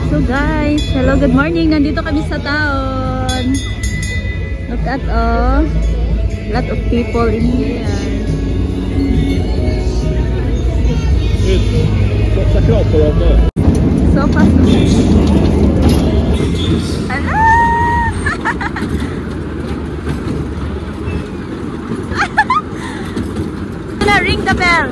So guys, hello, good morning. Nandito kami sa town. Look at lot of people in here. So fast. Hello! Ring the bell.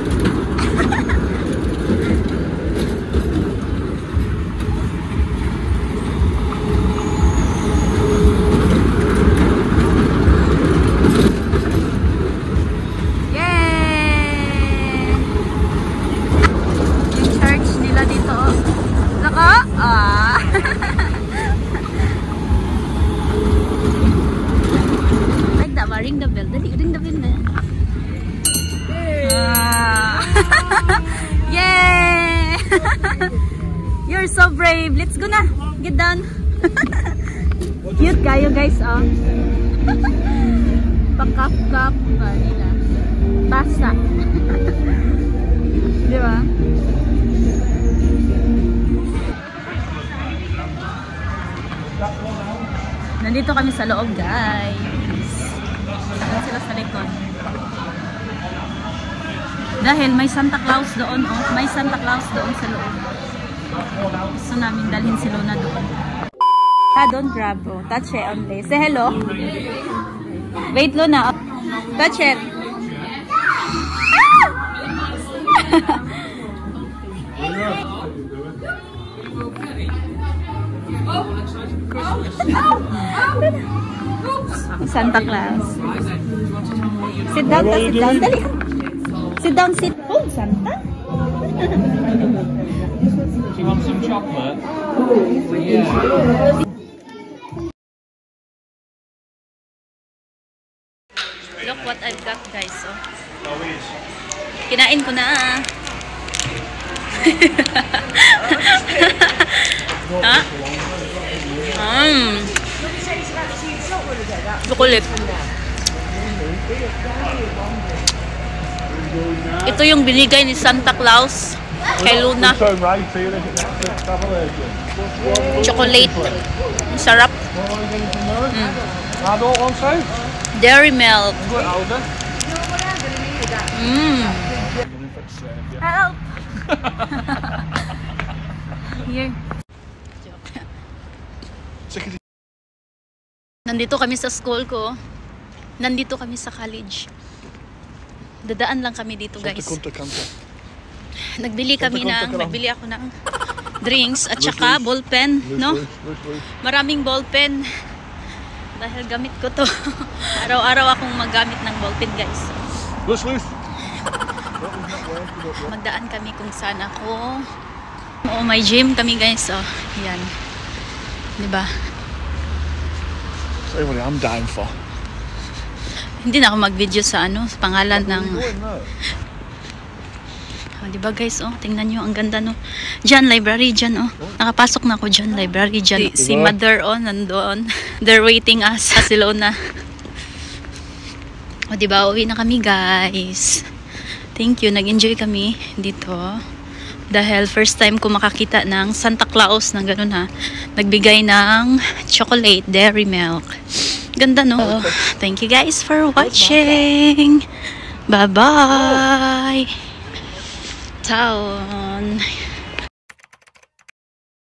Ring the bell. Dali, ring the bell na. Yay! You're so brave. Let's go na. Get down. Cute kayo guys, oh. Pakap-kap pa nila. Basa. Di ba? Nandito kami sa loob, guys. Ayan sila sa likod. Dahil may Santa Claus doon, oh. May Santa Claus doon sa loob. Gusto namin dalhin si Luna doon. Don't grab, oh. Touch it only. Say hello. Wait, Luna. Oh. Touch it. Santa Claus. Sit down, sit down. Dali. Sit down, sit. Oh, Santa. Do you want some chocolate? Yeah. Look what I've got, guys. So, kinain ko na. Ha? Chocolate. Ito yung binigay ni Santa Claus kay Luna. Chocolate. Sarap. Dairy milk. Help! Here. Nandito kami sa school ko. Nandito kami sa college. Dadaan lang kami dito, guys. Nagbili ako ng drinks at saka ballpen, no? Maraming ballpen. Dahil gamit ko to. Araw-araw akong magamit ng ballpen, guys. Magdaan kami kung saan ako. Oh, may gym kami, guys. Oh, yan. Diba? Say what I'm down for. Hindi na ako mag-video sa ano, sa pangalan ng... Oh, diba guys, oh, tingnan nyo, ang ganda no. Diyan, library, diyan, oh. Nakapasok na ako diyan, library, diyan. Si mother, oh, nandoon. They're waiting us sa Silona. Oh, diba, uwi na kami, guys. Thank you, nag-enjoy kami dito. Dahil first time ko makakita ng Santa Claus na ganun ha. Nagbigay ng chocolate, dairy milk. Ganda no? Thank you guys for watching. Bye-bye. Town.